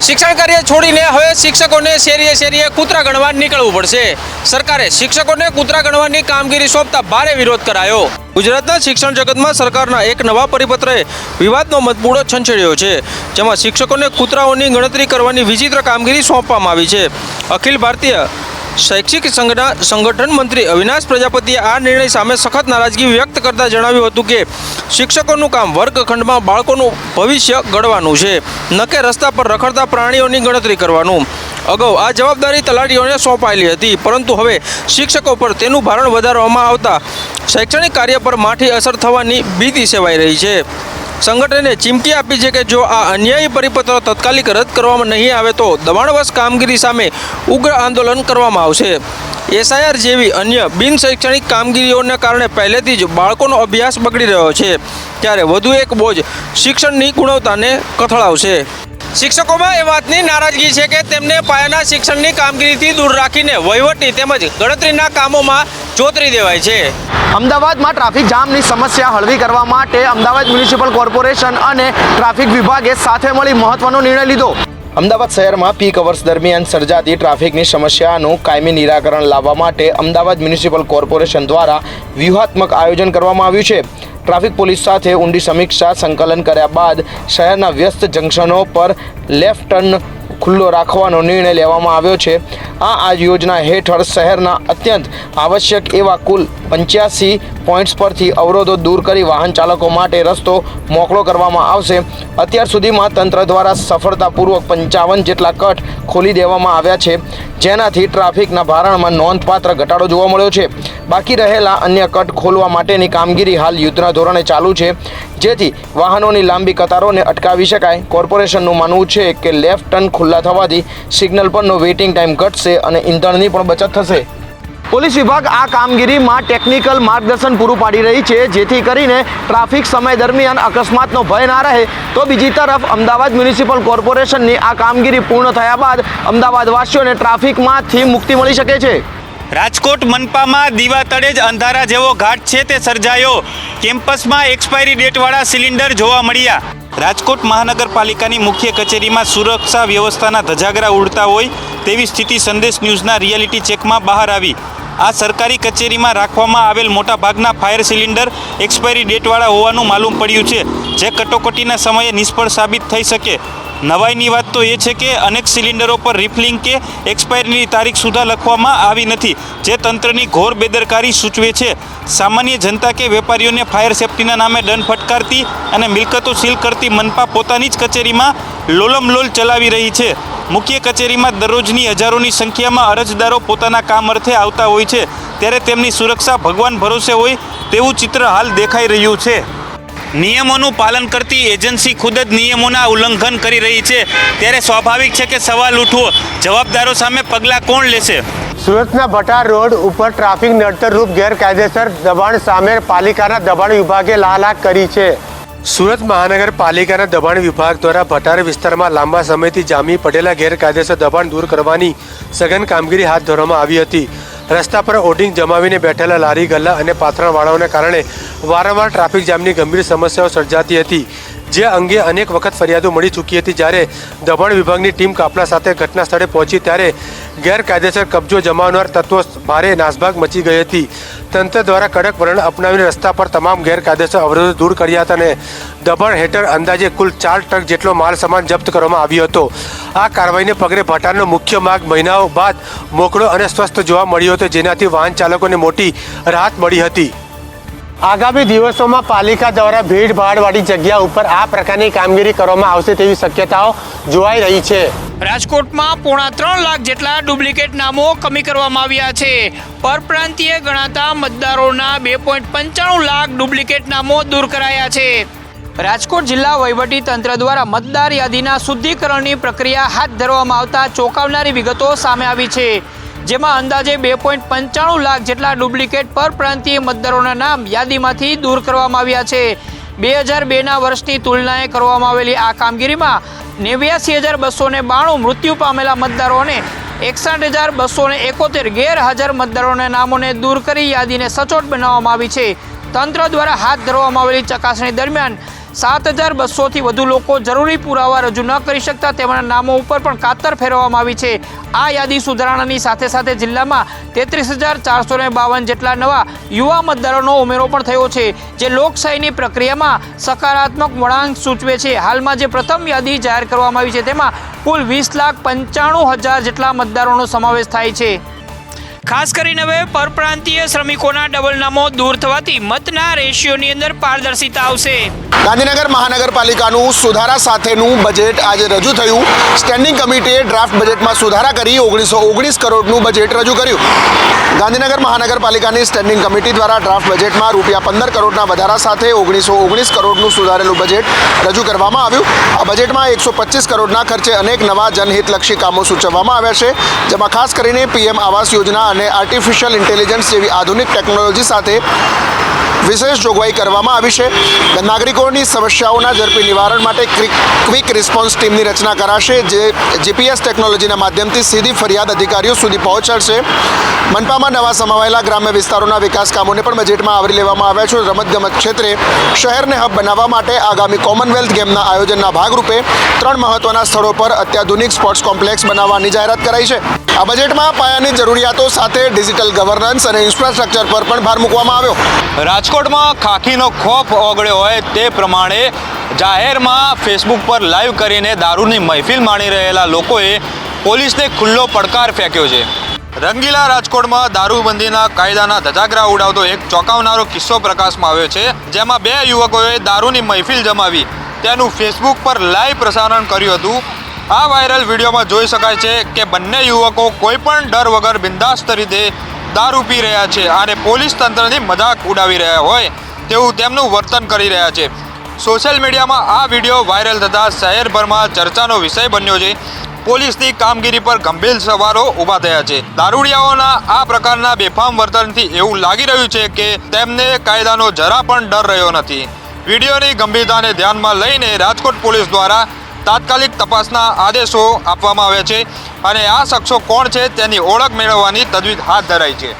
શિક્ષણ કાર્ય છોડીને હવે શિક્ષકોને શેરીએ શેરીએ કૂતરા ગણવા નીકળવું પડશે. સરકારે શિક્ષકોને કૂતરા ગણવાની કામગીરી સોંપતા ભારે વિરોધ કરાયો. ગુજરાતના શિક્ષણ જગતમાં સરકારના એક નવા પરિપત્રએ વિવાદનો મતબૂળો છંછેડ્યો છે, જેમાં શિક્ષકોને કૂતરાઓની ગણતરી કરવાની વિચિત્ર કામગીરી સોંપવામાં આવી છે. અખિલ ભારતીય શૈક્ષિક સંઘના સંગઠન મંત્રી અવિનાશ પ્રજાપતિએ આ નિર્ણય સામે સખત નારાજગી વ્યક્ત કરતા જણાવ્યું હતું કે શિક્ષકોનું કામ વર્ગખંડમાં બાળકોનું ભવિષ્ય ઘડવાનું છે, ન કે રસ્તા પર રખડતા પ્રાણીઓની ગણતરી કરવાનું. અગાઉ આ જવાબદારી તલાટીઓને સોંપાયેલી હતી, પરંતુ હવે શિક્ષકો પર તેનું ભારણ વધારવામાં આવતા શૈક્ષણિક કાર્ય પર માઠી અસર થવાની ભીતિ સેવાઈ રહી છે. સંગઠને ચીમકી આપી છે કે જો આ અન્યાયી પરિપત્ર તાત્કાલિક રદ કરવામાં નહીં આવે તો દબાણવશ કામગીરી સામે ઉગ્ર આંદોલન કરવામાં આવશે. એસઆઈઆર જેવી અન્ય બિન શૈક્ષણિક કામગીરીઓને કારણે પહેલેથી જ બાળકોનો અભ્યાસ બગડી રહ્યો છે, ત્યારે વધુ એક બોજ શિક્ષણની ગુણવત્તાને કથળાવશે. શિક્ષકોમાં એ વાતની નારાજગી છે કે તેમને પાયાના શિક્ષણની કામગીરીથી દૂર રાખીને વહીવટની તેમજ ગણતરીના કામોમાં જોતરી દેવાય છે. અમદાવાદમાં ટ્રાફિક જામની સમસ્યા હળવી કરવા માટે અમદાવાદ મ્યુનિસિપલ કોર્પોરેશન અને ટ્રાફિક વિભાગે સાથે મળી મહત્વનો નિર્ણય લીધો. અમદાવાદ શહેરમાં પીક અવર્સ દરમિયાન સર્જાતી ટ્રાફિકની સમસ્યાનું કાયમી નિરાકરણ લાવવા માટે અમદાવાદ મ્યુનિસિપલ કોર્પોરેશન દ્વારા વ્યૂહાત્મક આયોજન કરવામાં આવ્યું છે. ટ્રાફિક પોલીસ સાથે ઊંડી સમીક્ષા સંકલન કર્યા બાદ શહેરના વ્યસ્ત જંકશનો પર લેફ્ટ ટર્ન ખુલ્લો રાખવાનો નિર્ણય લેવામાં આવ્યો છે. આ યોજના હેઠળ શહેરના અત્યંત આવશ્યક એવા કુલ 85 પોઈન્ટ્સ પરથી અવરોધો દૂર કરી વાહન ચાલકો માટે રસ્તો મોકળો કરવામાં આવશે. અત્યાર સુધીમાં તંત્ર દ્વારા સફળતાપૂર્વક 55 જેટલા કટ ખોલી દેવામાં આવ્યા છે, જેનાથી ટ્રાફિકના ભારણમાં નોંધપાત્ર ઘટાડો જોવા મળ્યો છે. બાકી રહેલા અન્ય કટ ખોલવા માટેની કામગીરી હાલ યુદ્ધના ધોરણે ચાલુ છે, જેથી વાહનોની લાંબી કતારોને અટકાવી શકાય. કોર્પોરેશનનું માનવું છે કે લેફ્ટ ટર્ન ખુલ્લા થવાથી સિગ્નલ પરનો વેઇટિંગ ટાઈમ ઘટશે અને ઇંધણની પણ બચત થશે. પોલીસ વિભાગ આ કામગીરીમાં ટેકનિકલ માર્ગદર્શન પૂરું પાડી રહી છે, જેથી કરીને ટ્રાફિક સમય દરમિયાન અકસ્માતનો ભય ના રહે. તો બીજી તરફ અમદાવાદ મ્યુનિસિપલ કોર્પોરેશનની આ કામગીરી પૂર્ણ થયા બાદ અમદાવાદવાસીઓને ટ્રાફિકમાંથી મુક્તિ મળી શકે છે. રાજકોટ મનપામાં દીવા તળે જ અંધારા જેવો ઘાટ છે તે સર્જાયો. કેમ્પસમાં એક્સપાયરી ડેટવાળા સિલિન્ડર જોવા મળ્યા. રાજકોટ મહાનગરપાલિકાની મુખ્ય કચેરીમાં સુરક્ષા વ્યવસ્થાના ધજાગરા ઉડતા હોય તેવી સ્થિતિ સંદેશ ન્યૂઝના રિયાલિટી ચેકમાં બહાર આવી. આ સરકારી કચેરીમાં રાખવામાં આવેલ મોટાભાગના ફાયર સિલિન્ડર એક્સપાયરી ડેટવાળા હોવાનું માલુમ પડ્યું છે, જે કટોકટીના સમયે નિષ્ફળ સાબિત થઈ શકે. નવાઈની વાત તો એ છે કે અનેક સિલિન્ડરો પર રિફિલિંગ કે એક્સપાયરીની તારીખ સુધા લખવામાં આવી નથી, જે તંત્રની ઘોર બેદરકારી સૂચવે છે. સામાન્ય જનતા કે વેપારીઓને ફાયર સેફટીના નામે દંડ ફટકારતી અને મિલકતો સીલ કરતી મનપા પોતાની જ કચેરીમાં લોલમલોલ ચલાવી રહી છે. મુખ્ય કચેરીમાં દરરોજની હજારોની સંખ્યામાં અરજદારો પોતાના કામ અર્થે આવતા હોય છે, ત્યારે તેમની સુરક્ષા ભગવાન ભરોસે હોય તેવું ચિત્ર હાલ દેખાઈ રહ્યું છે. નિયમોનું પાલન કરતી એજન્સી ખુદ જ નિયમોના ઉલ્લંઘન કરી રહી છે, ત્યારે સ્વાભાવિક છે કે સવાલ ઉઠવો, જવાબદારો સામે પગલાં કોણ લેશે? સુરતના ભટાર રોડ ઉપર ટ્રાફિક નડતરરૂપ ગેરકાયદેસર દબાણ સામે પાલિકાના દબાણ વિભાગે લાલાક કરી છે. સુરત મહાનગરપાલિકાના દબાણ વિભાગ દ્વારા ભટાર વિસ્તારમાં લાંબા સમયથી જામી પડેલા ગેરકાયદેસર દબાણ દૂર કરવાની સઘન કામગીરી હાથ ધરવામાં આવી હતી. રસ્તા પર હોર્ડિંગ જમાવીને બેઠેલા લારી ગલ્લા અને પાથરણવાળાઓને કારણે વારંવાર ટ્રાફિક જામની ગંભીર સમસ્યાઓ સર્જાતી હતી, જે અંગે અનેક વખત ફરિયાદો મળી ચૂકી હતી. જ્યારે દબાણ વિભાગની ટીમ કાફલા સાથે ઘટના સ્થળે પહોંચી ત્યારે ગેરકાયદેસર કબજો જમાવનાર તત્વો ભારે નાસભાગ મચી ગઈ હતી. તંત્ર દ્વારા કડક વલણ અપનાવીને રસ્તા પર તમામ ગેરકાયદેસર અવરોધો દૂર કર્યા હતા અને દબાણ હેઠળ અંદાજે કુલ 4 ટ્રક જેટલો માલ સામાન જપ્ત કરવામાં આવ્યો હતો. આ કાર્યવાહીને પગલે ભટારનો મુખ્ય માર્ગ મહિનાઓ બાદ મોકળો અને સ્વસ્થ જોવા મળ્યો હતો, જેનાથી વાહન ચાલકોને મોટી રાહત મળી હતી. આગામી દિવસોમાં પાલિકા દ્વારા ભીડભાડવાળી જગ્યા ઉપર આ પ્રકારની કામગીરી કરવામાં આવશે તેવી શક્યતાઓ જોવાઈ રહી છે. રાજકોટમાં 3.5 લાખ જેટલા ડુપ્લિકેટ નામો કમી કરવામાં આવ્યા છે. પરપ્રાંતીય ગણાતા મતદારોના 2.95 લાખ ડુપ્લિકેટ નામો દૂર કરાયા છે. રાજકોટ જિલ્લા વહીવટી તંત્ર દ્વારા મતદાર યાદીના શુદ્ધિકરણની પ્રક્રિયા હાથ ધરવામાં આવતા ચોંકાવનારી વિગતો સામે આવી છે, જેમાં અંદાજે 2.95 લાખ જેટલા ડુપ્લિકેટ પરપ્રાંતીય મતદારોના નામ યાદીમાંથી દૂર કરવામાં આવ્યા છે. 2002ના વર્ષની તુલનાએ કરવામાં આવેલી આ કામગીરીમાં 89,292 મૃત્યુ પામેલા મતદારો અને 61,271 ગેરહાજર મતદારોના નામોને દૂર કરી યાદીને સચોટ બનાવવામાં આવી છે. તંત્ર દ્વારા હાથ ધરવામાં આવેલી ચકાસણી દરમિયાન 7,200થી વધુ લોકો જરૂરી પુરાવા રજૂ ન કરી શકતા તેમના નામો ઉપર પણ કાતર ફેરવવામાં આવી છે. આ યાદી સુધારણાની સાથે સાથે જિલ્લામાં 33,452 જેટલા નવા યુવા મતદારોનો ઉમેરો પણ થયો છે, જે લોકશાહીની પ્રક્રિયામાં સકારાત્મક વળાંક સૂચવે છે. હાલમાં જે પ્રથમ યાદી જાહેર કરવામાં આવી છે તેમાં કુલ 20,95,000 જેટલા મતદારોનો સમાવેશ થાય છે. ખાસ કરીને હવે પરપ્રાંતીય શ્રમિકોના ડબલ નામો દૂર થવાથી મતના રેશિયોની અંદર પારદર્શિતા આવશે. ગાંધીનગર મહાનગરપાલિકાનું સુધારા સાથેનું બજેટ આજે રજૂ થયું. સ્ટેન્ડિંગ કમિટીએ ડ્રાફ્ટ બજેટમાં સુધારા કરી 1919 કરોડનું બજેટ રજૂ કર્યું. ગાંધીનગર મહાનગરપાલિકાની સ્ટેન્ડિંગ કમિટી દ્વારા ડ્રાફ્ટ બજેટમાં ₹15 કરોડના વધારા સાથે 1919 કરોડનું સુધારેલું બજેટ રજૂ કરવામાં આવ્યું. આ બજેટમાં 125 કરોડના ખર્ચે અનેક નવા જનહિતલક્ષી કામો સૂચવવામાં આવ્યા છે, જેમાં ખાસ કરીને પીએમ આવાસ યોજના અને આર્ટિફિશિયલ ઇન્ટેલિજન્સ જેવી આધુનિક ટેકનોલોજી સાથે વિશેષ જોગવાઈ કરવામાં આવી છે. નાગરિકોની સમસ્યાઓના ઝડપી નિવારણ માટે ક્વિક રિસ્પોન્સ ટીમની રચના કરાશે, જે જીપીએસ ટેકનોલોજીના માધ્યમથી સીધી ફરિયાદ અધિકારીઓ સુધી પહોંચાડશે. મનપામાં નવા સમાવાયેલા ગ્રામ્ય વિસ્તારોના વિકાસ કામોને પણ બજેટમાં આવરી લેવામાં આવ્યા છે. રમતગમત ક્ષેત્રે શહેરને હબ બનાવવા માટે આગામી કોમનવેલ્થ ગેમના આયોજનના ભાગરૂપે 3 મહત્વના સ્થળો પર અત્યાધુનિક સ્પોર્ટ્સ કોમ્પ્લેક્સ બનાવવાની જાહેરાત કરાઈ છે. આ બજેટમાં પાયાની જરૂરિયાતો સાથે ડિજિટલ ગવર્નન્સ અને ઇન્ફ્રાસ્ટ્રક્ચર પર પણ ભાર મૂકવામાં આવ્યો. રાજકોટમાં ખાખીનો ખોફ ઓગળ્યો હોય તે પ્રમાણે જાહેરમાં ફેસબુક પર લાઈવ કરીને દારૂની મહેફિલ માણી રહેલા લોકોએ પોલીસને ખુલ્લો પડકાર ફેંક્યો છે. રંગીલા રાજકોટમાં દારૂબંધીના કાયદાના ધજાગરા ઉડાવતો એક ચોંકાવનારો કિસ્સો પ્રકાશમાં આવ્યો છે, જેમાં 2 યુવકોએ દારૂની મહેફિલ જમાવી તેનું ફેસબુક પર લાઈવ પ્રસારણ કર્યું હતું. આ વાયરલ વિડીયોમાં જોઈ શકાય છે કે બંને યુવકો કોઈ પણ ડર વગર બિંદાસ્ત રીતે દારૂ પી રહ્યા છે અને પોલીસ તંત્રની મજાક ઉડાવી રહ્યા હોય તેવું તેમનું વર્તન કરી રહ્યા છે. સોશિયલ મીડિયામાં આ વિડીયો વાયરલ થતાં શહેરભરમાં ચર્ચાનો વિષય બન્યો છે. પોલીસની કામગીરી પર ગંભીર સવાલો ઊભા થયા છે. દારૂડિયાઓના આ પ્રકારના બેફામ વર્તનથી એવું લાગી રહ્યું છે કે તેમને કાયદાનો જરા પણ ડર રહ્યો નથી. વિડીયોની ગંભીરતાને ધ્યાનમાં લઈને રાજકોટ પોલીસ દ્વારા તાત્કાલિક તપાસના આદેશો આપવામાં આવ્યા છે અને આ શખ્સો કોણ છે તેની ઓળખ મેળવવાની તજવીજ હાથ ધરાઈ છે.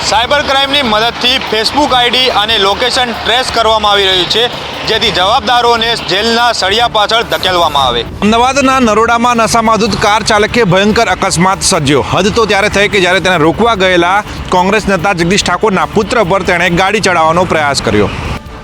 સાયબર ક્રાઇમની મદદથી ફેસબુક આઈડી અને લોકેશન ટ્રેસ કરવામાં આવી રહ્યું છે, જેથી જવાબદારોને જેલના સળિયા પાછળ ધકેલવામાં આવે. અમદાવાદના નરોડામાં નશામાં કાર ચાલકે ભયંકર અકસ્માત સર્જ્યો. હદ તો ત્યારે થઈ કે જ્યારે તેને રોકવા ગયેલા કોંગ્રેસ નેતા જગદીશ ઠાકોરના પુત્ર પર તેણે ગાડી ચડાવવાનો પ્રયાસ કર્યો.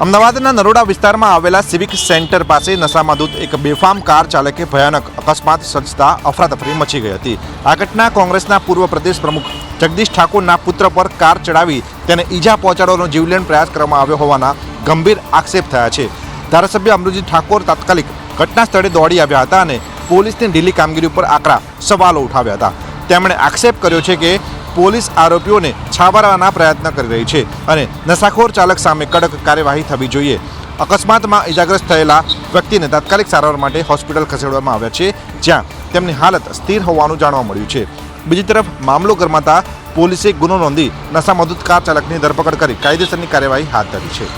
અમદાવાદના નરોડા વિસ્તારમાં આવેલા સિવિક સેન્ટર પાસે નશામાં એક બેફામ કાર ચાલકે ભયાનક અકસ્માત સર્જતા અફરાતફરી મચી ગઈ હતી. આ ઘટના કોંગ્રેસના પૂર્વ પ્રદેશ પ્રમુખ જગદીશ ઠાકોરના પુત્ર પર કાર ચડાવી તેને ઈજા પહોંચાડવાનો જીવલેણ પ્રયાસ કરવામાં આવ્યો હોવાના ગંભીર આક્ષેપ થયા છે. ધારાસભ્ય અમૃતજી ઠાકોર તાત્કાલિક ઘટના સ્થળે દોડી આવ્યા હતા અને પોલીસની ઢીલી કામગીરી ઉપર આકરા સવાલો ઉઠાવ્યા હતા. તેમણે આક્ષેપ કર્યો છે કે પોલીસ આરોપીઓને છાવરવાના પ્રયત્ન કરી રહી છે અને નશાખોર ચાલક સામે કડક કાર્યવાહી થવી જોઈએ. અકસ્માતમાં ઇજાગ્રસ્ત થયેલા વ્યક્તિને તાત્કાલિક સારવાર માટે હોસ્પિટલ ખસેડવામાં આવ્યા છે, જ્યાં તેમની હાલત સ્થિર હોવાનું જાણવા મળ્યું છે. બીજી તરફ મામલો ગરમાતા પોલીસે ગુનો નોંધી નશામાં કાર ચાલકની ધરપકડ કરી કાયદેસરની કાર્યવાહી હાથ ધરી છે.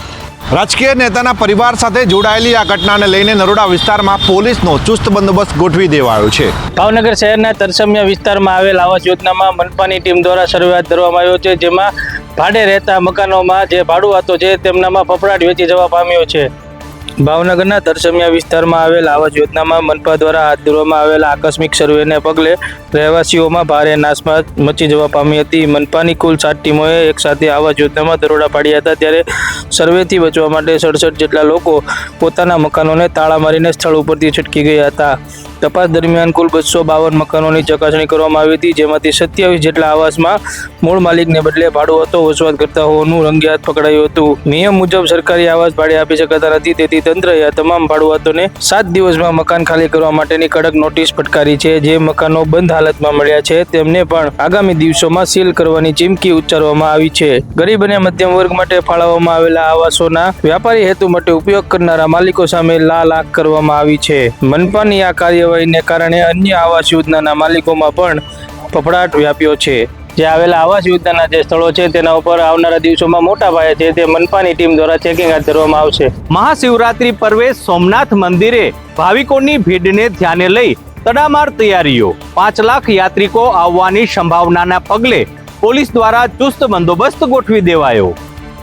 રાજકીય નેતાના પરિવાર સાથે જોડાયેલી આ ઘટનાને લઈને નરોડા વિસ્તારમાં પોલીસનો ચુસ્ત બંદોબસ્ત ગોઠવી દેવાયો છે. ભાવનગર શહેરના તરસમિયા વિસ્તારમાં આવેલ આવાસ યોજનામાં મનપાની ટીમ દ્વારા સર્વે હાથ ધરવામાં આવ્યો છે, જેમાં ભાડે રહેતા મકાનોમાં જે ભાડુઆતો છે તેમનામાં ફફડાટ વેચી જવા પામ્યો છે. ભાવનગરના તરસમિયા વિસ્તારમાં આવેલ આવાસ યોજનામાં મનપા દ્વારા હાથ ધરવામાં આવેલા આકસ્મિક સર્વેને પગલે રહેવાસીઓમાં ભારે નાસભાત મચી જવા પામી હતી. મનપાની કુલ 7 ટીમોએ એકસાથે આવાસ યોજનામાં દરોડા પાડ્યા હતા, ત્યારે સર્વેથી બચવા માટે 67 જેટલા લોકો પોતાના મકાનોને તાળા મારીને સ્થળ ઉપરથી છટકી ગયા હતા. તપાસ દરમિયાન કુલ 252 મકાનોની ચકાસણી કરવામાં આવી હતી, જેમાંથી 27 જેટલા આવાસમાં મૂળ માલિકને બદલે ભાડુઆતો વસવાટ કરતા હોવાનું રંગે હાથ પકડાયું હતું. નિયમ મુજબ સરકારી આવાસ ભાડે આપી શકાતા નથી, તેથી તંત્રએ આ તમામ ભાડુઆતોને 7 દિવસમાં મકાન ખાલી કરવા માટેની કડક નોટિસ ફટકારી છે. જે મકાનો બંધ હાલતમાં મળ્યા છે તેમને પણ આગામી દિવસોમાં સીલ કરવાની ચીમકી ઉચ્ચારવામાં આવી છે. ગરીબ અને મધ્યમ વર્ગ માટે ફાળવવામાં આવેલા આવાસોના વ્યાપારી હેતુ માટે ઉપયોગ કરનારા માલિકો સામે લાલ આંખ કરવામાં આવી છે. મનપાની આ કાર્યવાહીને કારણે અન્ય આવાસ યોજનાના માલિકોમાં પણ ફફડાટ વ્યાપ્યો છે. જે આવેલા આવાસ યોજનાના જે સ્થળો છે તેના ઉપર આવનારા દિવસોમાં મોટા પાયે છે તે મનપાની ટીમ દ્વારા ચેકિંગ હાથ ધરવામાં આવશે. મહાશિવરાત્રી પર્વે સોમનાથ મંદિરે ભાવિકોની ભીડને ધ્યાને લઈ તડામાર તૈયારીઓ. 5 લાખ યાત્રિકો આવવાની સંભાવનાના પગલે પોલીસ દ્વારા ચુસ્ત બંદોબસ્ત ગોઠવી દેવાયો.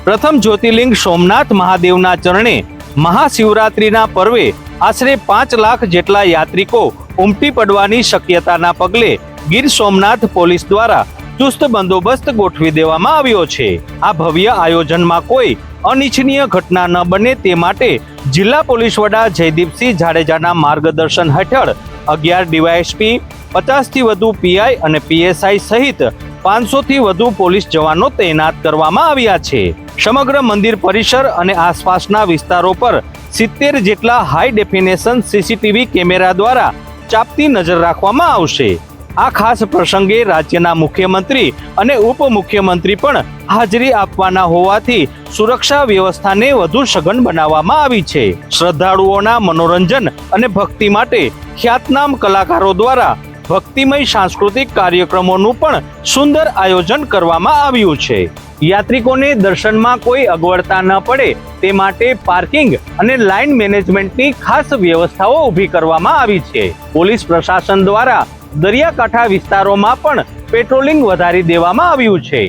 પ્રથમ જ્યોતિર્લિંગ સોમનાથ મહાદેવના ચરણે મહાશિવરાત્રિના પર્વે આશરે 5 લાખ જેટલા યાત્રિકો ઉમટી પડવાની શક્યતાના પગલે ગીર સોમનાથ પોલીસ દ્વારા ચુસ્ત બંદોબસ્ત ગોઠવી દેવામાં આવ્યો છે. આ ભવ્ય આયોજનમાં કોઈ અનિચ્છનીય ઘટના ન બને તે માટે જિલ્લા પોલીસ વડા જયદીપસિંહ જાડેજાના માર્ગદર્શન હેઠળ 11 ડીવાયએસપી, 50થી વધુ પીઆઈ અને પીએસઆઈ સહિત 500થી વધુ પોલીસ જવાનો તૈનાત કરવામાં આવ્યા છે. સમગ્ર મંદિર પરિસર અને આસપાસના વિસ્તારો પર 70 જેટલા હાઈ ડેફિનેશન સીસીટીવી કેમેરા દ્વારા ચાંપતી નજર રાખવામાં આવશે. આ ખાસ પ્રસંગે રાજ્યના મુખ્યમંત્રી અને ઉપમુખ્યમંત્રી પણ હાજરી આપવાના હોવાથી સુરક્ષા વ્યવસ્થાને વધુ સઘન બનાવવામાં આવી છે. શ્રદ્ધાળુઓના મનોરંજન અને ભક્તિ માટે ખ્યાતનામ કલાકારો દ્વારા ભક્તિમય સાંસ્કૃતિક કાર્યક્રમોનું પણ સુંદર આયોજન કરવામાં આવ્યું છે. યાત્રિકોને દર્શનમાં કોઈ અગવડતા ન પડે તે માટે પાર્કિંગ અને લાઇન મેનેજમેન્ટની ખાસ વ્યવસ્થાઓ ઊભી કરવામાં આવી છે. પોલીસ પ્રશાસન દ્વારા દરિયાકાંઠા વિસ્તારોમાં પણ પેટ્રોલિંગ વધારી દેવામાં આવ્યું છે.